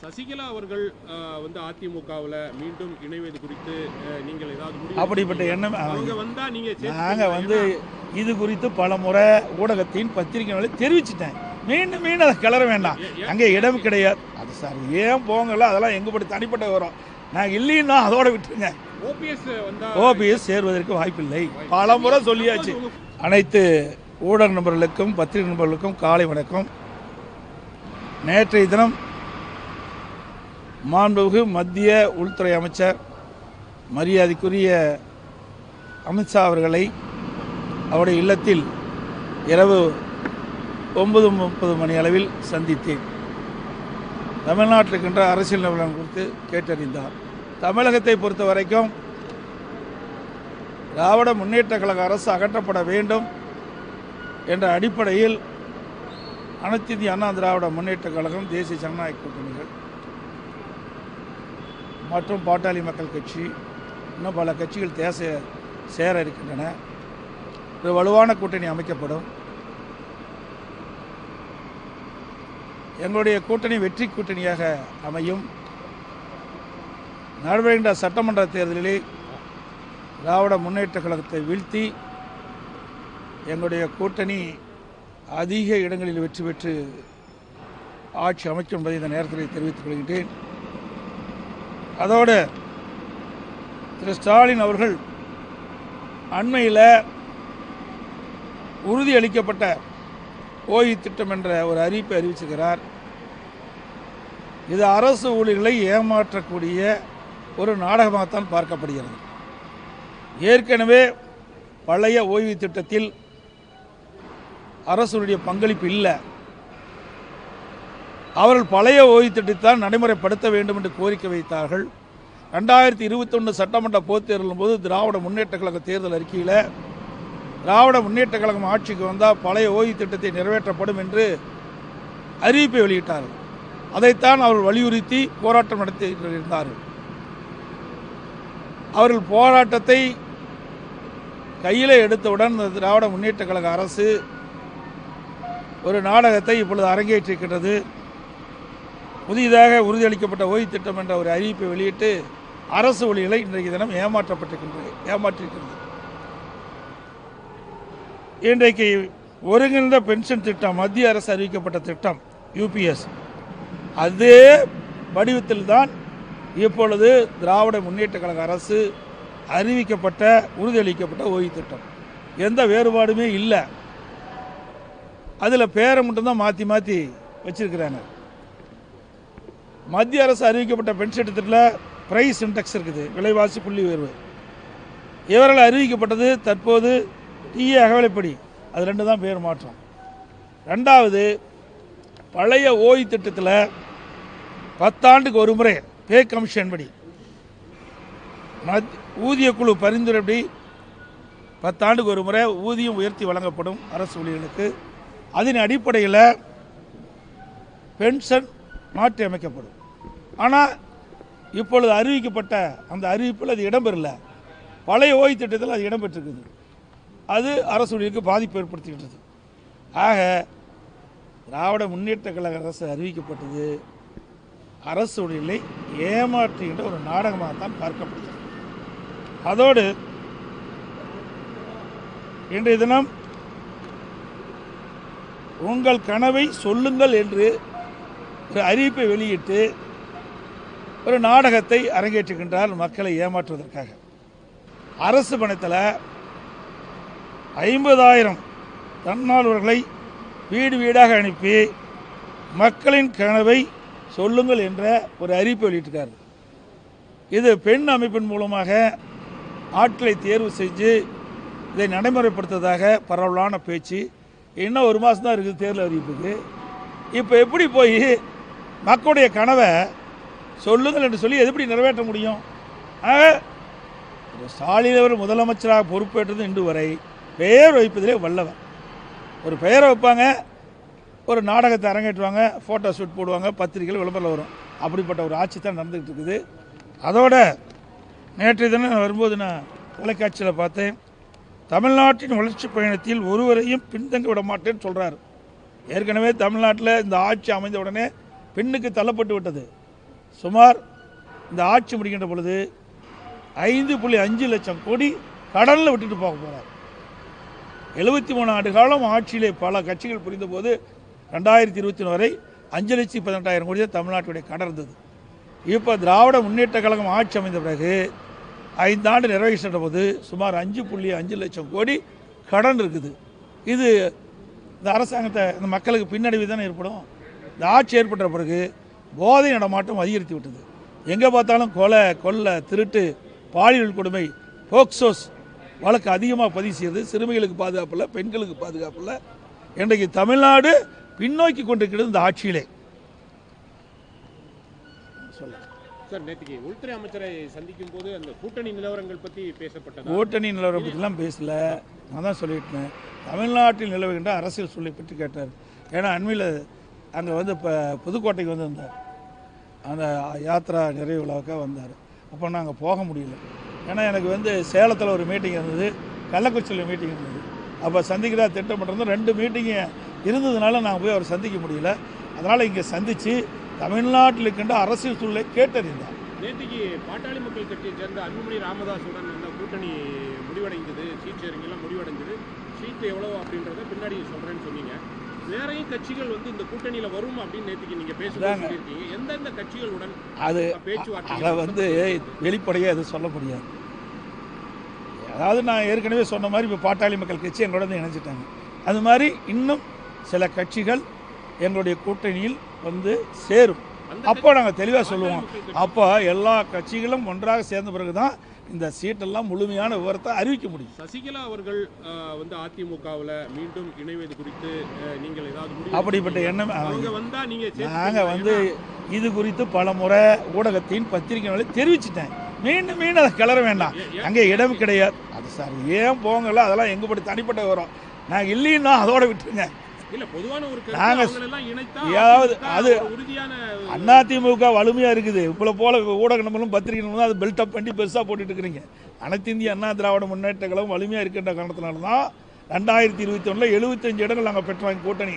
சசிகலா அவர்கள் வந்து அதிமுகவில் மீண்டும் இணைவது குறித்து நீங்கள் ஏதாவது அப்படிப்பட்ட எண்ணம் அவங்க வந்தா நீங்க நாங்கள் வந்து இது குறித்து பல முறை ஊடகத்தின் பத்திரிகைகளை தெரிவிச்சிட்டேன். மீண்டும் மீண்டும் அதை கிளற வேண்டாம், அங்கே இடம் கிடையாது. அது சார் ஏன் போங்கல, அதெல்லாம் எங்கப்படி தனிப்பட்ட வரும். நாங்கள் இல்லைன்னா அதோட விட்டுருங்க. ஓபிஎஸ் சேர்வதற்கு வாய்ப்பில்லை, பல முறை சொல்லியாச்சு. அனைத்து ஊடக நண்பர்களுக்கும் பத்திரிகை நண்பர்களுக்கும் காலை வணக்கம். நேற்றைய தினம் மாண்புமிகு மத்திய உள்துறை அமைச்சர் மரியாதைக்குரிய அமித்ஷா அவர்களை அவருடைய இல்லத்தில் இரவு 9:30 மணி அளவில் சந்தித்தேன். தமிழ்நாட்டில் இருக்கின்ற அரசியல் நிலவரம் குறித்து கேட்டறிந்தார். தமிழகத்தை பொறுத்த வரைக்கும் திராவிட முன்னேற்ற கழக அரசு அகற்றப்பட வேண்டும் என்ற அடிப்படையில் அனைத்து இந்திய அண்ணா திராவிட முன்னேற்ற கழகம், தேசிய ஜனநாயக கூட்டணிகள் மற்றும் பாட்டாளி மக்கள் கட்சி, இன்னும் பல கட்சிகள் சேர இருக்கின்றன. ஒரு வலுவான கூட்டணி அமைக்கப்படும். எங்களுடைய கூட்டணி வெற்றி கூட்டணியாக அமையும். நடைபெறுகின்ற சட்டமன்ற தேர்தலிலே திராவிட முன்னேற்ற கழகத்தை வீழ்த்தி எங்களுடைய கூட்டணி அதிக இடங்களில் வெற்றி பெற்று ஆட்சி அமைக்கும் என்பதை இந்த நேரத்தில் தெரிவித்துக் கொள்கின்றேன். அதோடு திரு ஸ்டாலின் அவர்கள் அண்மையில் உறுதியளிக்கப்பட்ட ஓய்வு திட்டம் என்ற ஒரு அறிவிப்பை அறிவிச்சிருக்கிறார். இது அரசு ஊழியர்களை ஏமாற்றக்கூடிய ஒரு நாடகமாகத்தான் பார்க்கப்படுகிறது. ஏற்கனவே பழைய ஓய்வு திட்டத்தில் அரசுடைய பங்களிப்பு இல்லை. அவர்கள் பழைய ஓய்வு திட்டத்தை நடைமுறைப்படுத்த வேண்டும் என்று கோரிக்கை வைத்தார்கள். 2021 சட்டமன்ற பொதுத் தேர்தலின் போது திராவிட முன்னேற்ற கழக தேர்தல் அறிக்கையில் திராவிட முன்னேற்ற கழகம் ஆட்சிக்கு வந்தால் பழைய ஓய்வு திட்டத்தை நிறைவேற்றப்படும் என்று அறிவிப்பை வெளியிட்டார்கள். அதைத்தான் அவர்கள் வலியுறுத்தி போராட்டம் நடத்தி இருந்தார்கள். அவர்கள் போராட்டத்தை கையில் எடுத்தவுடன் திராவிட முன்னேற்ற கழக அரசு ஒரு நாடகத்தை இப்பொழுது அரங்கேற்றிருக்கின்றது. புதிதாக உறுதியளிக்கப்பட்ட ஓய்வு திட்டம் என்ற ஒரு அறிவிப்பை வெளியிட்டு அரசு ஊழியர்களை இன்றைக்கு தினம் ஏமாற்றிருக்கிறது. இன்றைக்கு ஒருங்கிணைந்த பென்ஷன் திட்டம், மத்திய அரசு அறிவிக்கப்பட்ட திட்டம் யூபிஎஸ், அதே வடிவத்தில் தான் இப்பொழுது திராவிட முன்னேற்ற கழக அரசு அறிவிக்கப்பட்ட உறுதியளிக்கப்பட்ட ஓய்வு திட்டம். எந்த வேறுபாடுமே இல்லை. அதில் பேரை மட்டும்தான் மாற்றி மாற்றி வச்சிருக்கிறாங்க. மத்திய அரசு அறிவிக்கப்பட்ட பென்ஷன் திட்டத்தில் பிரைஸ் இண்டெக்ஸ் இருக்குது, விலைவாசி புள்ளி உயர்வு. இவர்கள் அறிவிக்கப்பட்டது தற்போது டிஏ அகவிலைப்படி, அது 2 தான் பேர் மாற்றம். 2வது பழைய ஓய்வு திட்டத்தில் 10 ஆண்டுக்கு ஒரு முறை பே கமிஷன் படி ஊதிய குழு பரிந்துரைப்படி 10 ஆண்டுக்கு ஒரு முறை ஊதியம் உயர்த்தி வழங்கப்படும் அரசு ஊழியர்களுக்கு. அதன் அடிப்படையில் பென்ஷன் மாற்றி அமைக்கப்படும். ஆனால் இப்பொழுது அறிவிக்கப்பட்ட அந்த அறிவிப்பில் அது இடம்பெறல. பழைய ஓய்வு திட்டத்தில் அது இடம்பெற்றிருக்குது. அது அரசு ஊழியருக்கு பாதிப்பு ஏற்படுத்திவிட்டது. ஆக திராவிட முன்னேற்ற கழக அரசு அறிவிக்கப்பட்டது அரசு ஊழியர்களை ஏமாற்றுகின்ற ஒரு நாடகமாகத்தான் பார்க்கப்படுகிறது. அதோடு இன்றைய தினம் உங்கள் கனவை சொல்லுங்கள் என்று ஒரு அறிவிப்பை வெளியிட்டு ஒரு நாடகத்தை அரங்கேற்றுகின்றார் மக்களை ஏமாற்றுவதற்காக. அரசு பணத்தில் 50,000 தன்னார்வலர்களை வீடு வீடாக அனுப்பி மக்களின் கனவை சொல்லுங்கள் என்ற ஒரு அறிவிப்பை வெளியிட்டிருக்கார். இது பெண் அமைப்பின் மூலமாக ஆட்களை தேர்வு செஞ்சு இதை நடைமுறைப்படுத்துவதாக பரவலான பேச்சு. இன்னும் 1 மாதம் தான் இருக்குது தேர்தல் அறிவிப்புக்கு. இப்போ எப்படி போய் மக்களுடைய கனவை சொல்லுங்கள் என்று சொல்லி எப்படி நிறைவேற்ற முடியும்? ஆக ஸ்டாலின் அவர் முதலமைச்சராக பொறுப்பேற்றது இன்று வரை பெயர் வைப்பதிலே வல்லவர். ஒரு பெயரை வைப்பாங்க, ஒரு நாடகத்தை அரங்கேற்றுவாங்க, ஃபோட்டோ ஷூட் போடுவாங்க, பத்திரிகைகள் விளம்பரம் வரும். அப்படிப்பட்ட ஒரு ஆட்சி தான் நடந்துக்கிட்டு இருக்குது. அதோட நேற்றைய தினம் வரும்போது நான் தொலைக்காட்சியில் பார்த்தேன், தமிழ்நாட்டின் வளர்ச்சி பயணத்தில் ஒருவரையும் பின்தங்க விட மாட்டேன்னு சொல்கிறார். ஏற்கனவே தமிழ்நாட்டில் இந்த ஆட்சி அமைந்த உடனே பெண்ணுக்கு தள்ளப்பட்டு விட்டது. சுமார் இந்த ஆட்சி முடிக்கின்ற பொழுது 5.5 லட்சம் கோடி கடனில் விட்டுட்டு போக போகிறார். 73 ஆண்டு காலம் ஆட்சியிலே பல கட்சிகள் புரிந்த போது 2021 வரை 5,18,000 கோடி தான் தமிழ்நாட்டுடைய கடன் இருந்தது. இப்போ திராவிட முன்னேற்ற கழகம் ஆட்சி அமைந்த பிறகு 5 ஆண்டு நிறைவேற்ற போது சுமார் 5.5 லட்சம் கோடி கடன் இருக்குது. இது இந்த அரசாங்கத்தை இந்த மக்களுக்கு பின்னடைவு தானே ஏற்படும். இந்த ஆட்சி ஏற்பட்ட பிறகு போதை நடமாட்டம் அதிகரித்து விட்டது. எங்கே பார்த்தாலும் கொலை, கொள்ளை, திருட்டு, பாலியல் கொடுமை, போக்சோஸ் வழக்கு அதிகமாக பதிவு செய்கிறது. சிறுமிகளுக்கு பாதுகாப்பு இல்லை, பெண்களுக்கு பாதுகாப்பு இல்லை. இன்றைக்கு தமிழ்நாடு பின்னோக்கி கொண்டிருக்கிறது இந்த ஆட்சியிலே. சார், நேற்றுக்கு உள்துறை அமைச்சரை சந்திக்கும் போது அந்த கூட்டணி நிலவரங்கள் பற்றி பேசப்பட்டது. கூட்டணி நிலவரம் பற்றிலாம் பேசல. நான் தான் சொல்லிட்டேன், தமிழ்நாட்டில் நிலவுகின்ற அரசியல் சூழலை பற்றி கேட்டார். ஏன்னா அண்மையில் அங்கே வந்து இப்போ புதுக்கோட்டைக்கு வந்திருந்தார், அந்த யாத்ரா நிறைவு விழாவுக்காக வந்தார். அப்போ நாங்கள் போக முடியல. ஏன்னா எனக்கு வந்து சேலத்தில் ஒரு மீட்டிங் இருந்தது, கள்ளக்குறிச்சியில் மீட்டிங் இருந்தது. அப்போ சந்திக்கிறதா திட்டம் பண்ணுறது 2 மீட்டிங்கு இருந்ததுனால நாங்கள் போய் அவர் சந்திக்க முடியல. அதனால் இங்கே சந்தித்து தமிழ்நாட்டில் இருக்கின்ற அரசியல் சூழலை கேட்டறிந்தார். நேற்றுக்கு பாட்டாளி மக்கள் கட்சியை சேர்ந்த அன்புமணி ராமதாஸுடன் அந்த கூட்டணி முடிவடைந்தது, சீட் ஷேரிங்கெல்லாம் முடிவடைந்தது. சீட்டு எவ்வளோ அப்படின்றத பின்னாடி சொல்கிறேன்னு சொன்னீங்க. நிறைய கட்சிகள் வந்து இந்த கூட்டணியில் வரும் அப்படின்னு நேற்றுக்கு நீங்கள் பேசுகிறீங்க. எந்தெந்த கட்சிகளுடன் அது பேச்சுவார்த்தை? அதை வந்து வெளிப்படையாக எதுவும் சொல்ல முடியாது. அதாவது நான் ஏற்கனவே சொன்ன மாதிரி இப்போ பாட்டாளி மக்கள் கட்சி எங்களோட வந்து இணைஞ்சிட்டாங்க. அது மாதிரி இன்னும் சில கட்சிகள் எங்களுடைய கூட்டணியில் வந்து சேரும். அப்போ நாங்கள் தெளிவாக சொல்லுவோம். அப்போ எல்லா கட்சிகளும் ஒன்றாக சேர்ந்த பிறகு தான் இந்த சீட்டெல்லாம் முழுமையான விவரத்தை அறிவிக்க முடியும். சசிகலா அவர்கள் வந்து அதிமுகவில் மீண்டும் இணைவது குறித்து நீங்கள் ஏதாவது அப்படிப்பட்ட எண்ணம் நாங்கள் வந்து இது குறித்து பல முறை ஊடகத்தின் பத்திரிகைகளை தெரிவிச்சிட்டேன். மீண்டும் மீண்டும் அதை கிளற வேண்டாம், அங்கே இடம் கிடையாது. அது சார் ஏன் போங்கல, அதெல்லாம் எங்கே படி தனிப்பட்ட விவரம். நாங்கள் இல்லைன்னா அதோட விட்டுருங்க. அதிமுக வலிமையா இருக்குது. இப்போ போல ஊடக நம்மளும் பத்திரிகை நம்மளும் அது பில்டப் பண்ணி பெருசாக போட்டுட்டு இருக்கிறீங்க. அனைத்து இந்திய அண்ணா திராவிட முன்னேற்ற கழகம் வலிமையா இருக்கின்ற காரணத்தினால தான் 2021 75 இடங்கள் நாங்கள் பெற்றோம். கூட்டணி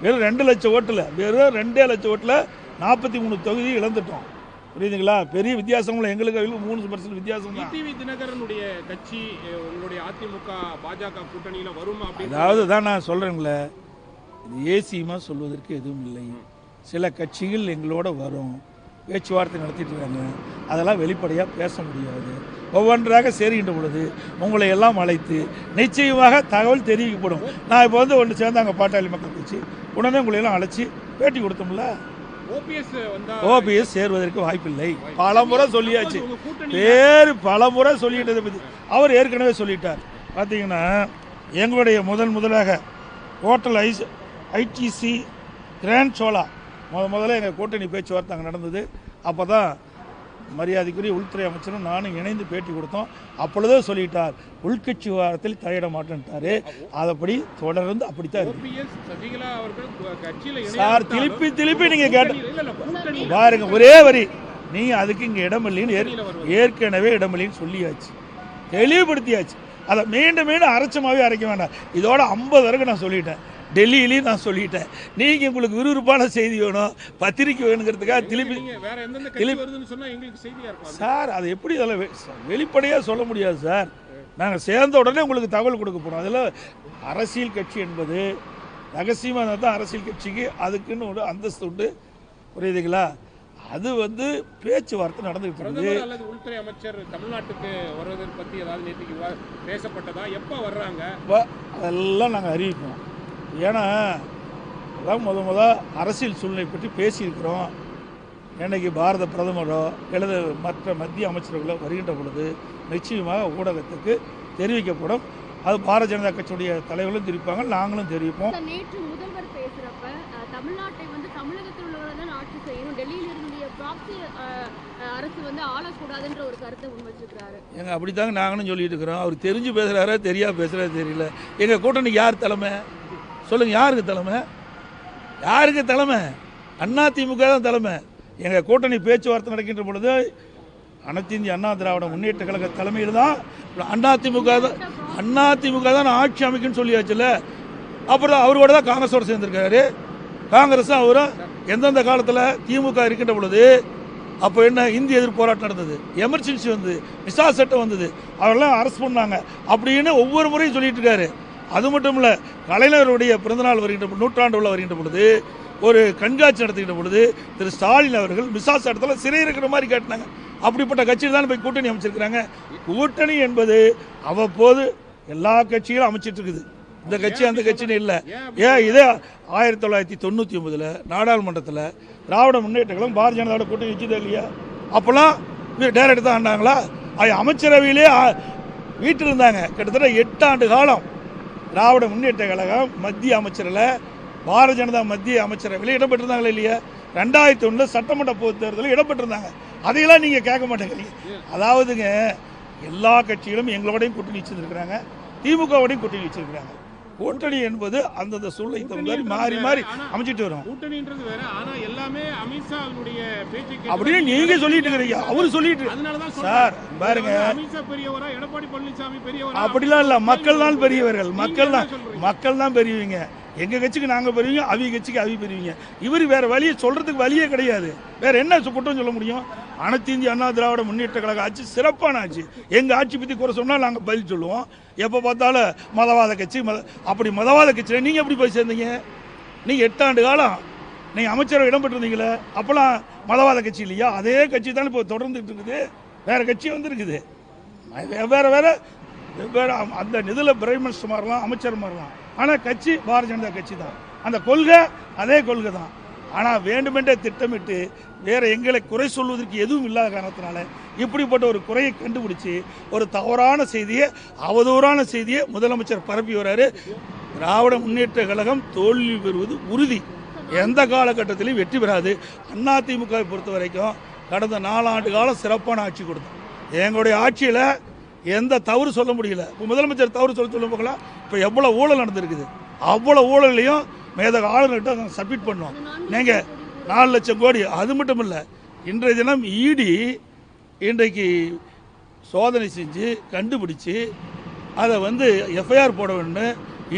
வெறும் 2 லட்சம் ஓட்டில், வெறும் 2 லட்சம் ஓட்டில் 43 தொகுதி இழந்துட்டோம். புரியுதுங்களா? பெரிய வித்தியாசம் எங்களுக்கு 3% வித்தியாசம் தான். தினகரனுடைய கட்சி உங்களுடைய அதிமுக பாஜக கூட்டணியில் வரும். அதாவது தான் நான் சொல்றேங்களே, ஏசியமாக சொல்வதற்கு எதுவும் இல்லை. சில கட்சிகள் எங்களோட வரும், பேச்சுவார்த்தை நடத்திட்டு இருக்காங்க. அதெல்லாம் வெளிப்படையாக பேச முடியாது. ஒவ்வொன்றாக சேருகின்ற பொழுது உங்களை எல்லாம் அழைத்து நிச்சயமாக தகவல் தெரிவிக்கப்படும். நான் இப்போ வந்து ஒன்று சேர்ந்தாங்க பாட்டாளி மக்கள் கட்சி, உடனே உங்களை எல்லாம் அழைச்சி பேட்டி கொடுத்தோம்ல. ஓபிஎஸ் சேருவதற்கு வாய்ப்பில்லை. பல முறை சொல்லியாச்சு, பேர் பல முறை சொல்லிட்டதை பற்றி அவர் ஏற்கனவே சொல்லிட்டார். பார்த்தீங்கன்னா எங்களுடைய முதலாக ஹோட்டல் ஐடிசி கிராண்ட் சோலா முதல்ல எங்கள் கூட்டணி பேச்சுவார்த்தை அங்கே நடந்தது. அப்போ தான் மரியாதைக்குரிய உள்துறை அமைச்சரும் நானும் இணைந்து பேட்டி கொடுத்தோம். அப்பொழுதே சொல்லிட்டார், உள்கட்சி விவகாரத்தில் தலையிட மாட்டேன்ட்டாரு. அதப்படி தொடர்ந்து அப்படித்தான் சார். திருப்பி நீங்க கேட்ட பாருங்க, ஒரே வரி, நீங்க அதுக்கு இங்க இடமில்லைன்னு ஏற்கனவே இடமில்லைன்னு சொல்லியாச்சு, தெளிவுபடுத்தியாச்சு. அதை மீண்டும் அரைச்சமாவே அரைக்க வேண்டாம். இதோட 50 வரைக்கும் நான் சொல்லிட்டேன், டெல்லியிலையும் நான் சொல்லிட்டேன். நீங்கள் உங்களுக்கு விறுவிறுப்பான செய்தி வேணும், பத்திரிக்கை வேணுங்கிறதுக்காக சார் அதை எப்படி இதெல்லாம் வெளிப்படையாக சொல்ல முடியாது சார். நாங்கள் சேர்ந்த உடனே உங்களுக்கு தகவல் கொடுக்க போகிறோம். அதில் அரசியல் கட்சி என்பது ரகசியமாக தான் அரசியல் கட்சிக்கு அதுக்குன்னு ஒரு அந்தஸ்து உண்டு. புரியுதுங்களா? அது வந்து பேச்சுவார்த்தை நடந்துகிட்டு இருக்குது. உள்துறை அமைச்சர் தமிழ்நாட்டுக்கு வருவதை பற்றி ஏதாவது நேற்றுக்கு பேசப்பட்டதா? எப்போ வர்றாங்க அதெல்லாம் நாங்கள் அறிவிப்போம். ஏன்னா அதான் அரசியல் சூழ்நிலை பற்றி பேசியிருக்கிறோம். என்னைக்கு பாரத பிரதமரோ அல்லது மற்ற மத்திய அமைச்சர்களோ வருகின்ற பொழுது நிச்சயமாக ஊடகத்துக்கு தெரிவிக்கப்படும். அது பாரதிய ஜனதா கட்சியுடைய தலைவர்களும் தெரிவிப்பாங்க, நாங்களும் தெரிவிப்போம். நேற்று முதல்வர் பேசுறப்ப தமிழ்நாட்டை வந்து தமிழகத்தில் உள்ளவர்கள் ஆட்சி செய்யணும், டெல்லியில் இருந்த ப்ராக்ஸி அரசு வந்து ஆளக்கூடாதுன்ற ஒரு கருத்தை முன்வச்சிருக்கிறாரு. எங்க அப்படித்தாங்க நாங்களும் சொல்லிட்டு இருக்கிறோம். அவர் தெரிஞ்சு பேசுறாரா தெரியா பேசுறாரு தெரியல. எங்க கூட்டணிக்கு யார் தலைமை சொல்லுங்க? யாருக்கு தலைமை? யாருக்கு தலைமை? அதிமுக தான் தலைமை. எங்கள் கூட்டணி பேச்சுவார்த்தை நடக்கின்ற பொழுது அனைத்து இந்திய அண்ணா திராவிட முன்னேற்ற கழக தலைமையில் தான் அதிமுக தான் ஆட்சி அமைக்குன்னு சொல்லியாச்சுல்ல. அப்புறம் அவரோட தான் காங்கிரஸோடு சேர்ந்திருக்காரு. காங்கிரஸ் அவரும் எந்தெந்த காலத்தில் திமுக இருக்கின்ற பொழுது அப்போ என்ன இந்திய எதிர்ப்பு போராட்டம் நடந்தது, எமர்ஜென்சி வந்தது, மிசா சட்டம் வந்தது, அவரெல்லாம் அரெஸ்ட் பண்ணாங்க அப்படின்னு ஒவ்வொரு முறையும் சொல்லிட்டு இருக்காரு. அது மட்டும் இல்லை, கலைஞருடைய பிறந்தநாள் வருகின்ற நூற்றாண்டு விழா வருகின்ற பொழுது ஒரு கண்காட்சி நடத்துகின்ற பொழுது திரு ஸ்டாலின் அவர்கள் மிசா சட்டத்தில் சிறை இருக்கிற மாதிரி காட்டினாங்க. அப்படிப்பட்ட கட்சியில் தான் போய் கூட்டணி அமைச்சிருக்கிறாங்க. கூட்டணி என்பது அவ்வப்போது எல்லா கட்சிகளும் அமைச்சிட்டு இருக்குது. இந்த கட்சி அந்த கட்சின்னு இல்லை. ஏன் இதே 1999 நாடாளுமன்றத்தில் திராவிட முன்னேற்ற கழகம் பாரதிய ஜனதாவோட கூட்டணி வச்சதே இல்லையா? அப்போல்லாம் டைரக்ட் தான் ஆனாங்களா? அமைச்சரவையிலே வீட்டில் இருந்தாங்க. கிட்டத்தட்ட 8 ஆண்டு காலம் திராவிட முன்னேற்ற கழகம் மத்திய அமைச்சரில் பாரதிய ஜனதா மத்திய அமைச்சரவையில் இடம்பெற்றிருந்தாங்களா இல்லையா? 2001 சட்டமன்ற பொதுத் தேர்தலில் இடம்பெற்றிருந்தாங்க. அதையெல்லாம் நீங்கள் கேட்க மாட்டேங்கிறீங்க. அதாவதுங்க, எல்லா கட்சிகளும் எங்களோடையும் கூட்டணி வச்சிருக்கிறாங்க, திமுகவோடையும் கூட்டணி வச்சிருக்கிறாங்க. கூட்டணி என்பது அந்தந்த சூழ்நிலை தகுந்த மாறி மாறி அமைச்சிட்டு வரும். கூட்டணின்றது வேற, ஆனா எல்லாமே அமித்ஷாவுடைய பேச்சை அப்படின்னு நீங்க சொல்லிட்டு இருக்கீங்க. அவரு சொல்லிட்டு சார் பாருங்க, அமித்ஷா பெரியவரா, எடப்பாடி பழனிசாமி பெரியவரா? அப்படிலாம் இல்ல, மக்கள் தான் பெரியவர்கள். மக்கள் தான் பெரியவங்க. எங்க கட்சிக்கு நாங்க பெரியவங்க, அவங்க கட்சிக்கு அவங்க பெரியவங்க. இவர் வேற வழியை சொல்றதுக்கு வழியே கிடையாது. வேற என்ன குற்றம் சொல்ல முடியும்? அனைத்து இந்திய அண்ணா திராவிட முன்னேற்ற கழக ஆட்சி சிறப்பான ஆட்சி. எங்க ஆட்சி பத்தி குறை சொன்னா நாங்க பதில் சொல்லுவோம். எப்போ பார்த்தாலும் மதவாத கட்சி, அப்படி மதவாத கட்சியில் நீங்க எப்படி போய் சேர்ந்தீங்க? நீங்க 8 ஆண்டு காலம் நீங்க அமைச்சரவை இடம்பெற்றிருந்தீங்களே, அப்பெல்லாம் மதவாத கட்சி இல்லையா? அதே கட்சி தான் இப்போ தொடர்ந்துட்டு இருக்குது. வேற கட்சி வந்துருக்குது. வேற வேற வேற அந்த நிதியில் பிரைம் மினிஸ்டர் மாறலாம், அமைச்சர் மாறலாம், ஆனால் கட்சி பாரதிய ஜனதா கட்சி தான். அந்த கொள்கை அதே கொள்கை தான். ஆனால் வேண்டுமென்றே திட்டமிட்டு வேற எங்களை குறை சொல்வதற்கு எதுவும் இல்லாத காரணத்தினால இப்படிப்பட்ட ஒரு குறையை கண்டுபிடிச்சி ஒரு தவறான செய்தியை, அவதூறான செய்தியை முதலமைச்சர் பரப்பி வர்றாரு. திராவிட முன்னேற்ற கழகம் தோல்வி பெறுவது உறுதி. எந்த காலகட்டத்திலையும் வெற்றி பெறாது. அதிமுகவை பொறுத்த வரைக்கும் கடந்த 4 ஆண்டு காலம் சிறப்பான ஆட்சி கொடுத்தோம். எங்களுடைய ஆட்சியில் எந்த தவறு சொல்ல முடியல. இப்போ முதலமைச்சர் தவறு சொல்ல போகலாம். இப்போ எவ்வளோ ஊழல் நடந்திருக்குது, அவ்வளோ ஊழலையும் மேதக ஆளுநர்கிட்ட சப்மிட் பண்ணோம். நீங்கள் 4 லட்சம் கோடி. அது மட்டும் இல்லை, இன்றைய தினம் இடி இன்றைக்கு சோதனை செஞ்சு கண்டுபிடிச்சி அதை எஃப்ஐஆர் போட வேணும்னு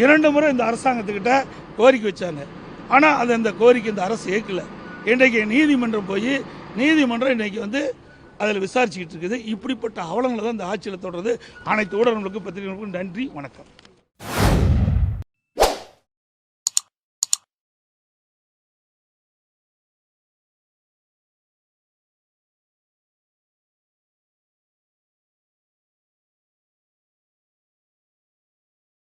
2 முறை இந்த அரசாங்கத்துக்கிட்ட கோரிக்கை வச்சாங்க. ஆனால் அது அந்த கோரிக்கை இந்த அரசு ஏற்கலை. இன்றைக்கு நீதிமன்றம் போய் நீதிமன்றம் இன்றைக்கி அதில் விசாரிச்சுக்கிட்டு இருக்குது. இப்படிப்பட்ட அவலங்களை தான் இந்த ஆட்சியில் தொடர்றது. அனைத்து ஊடகங்களுக்கும் பத்திரிகைகளுக்கும் நன்றி, வணக்கம்.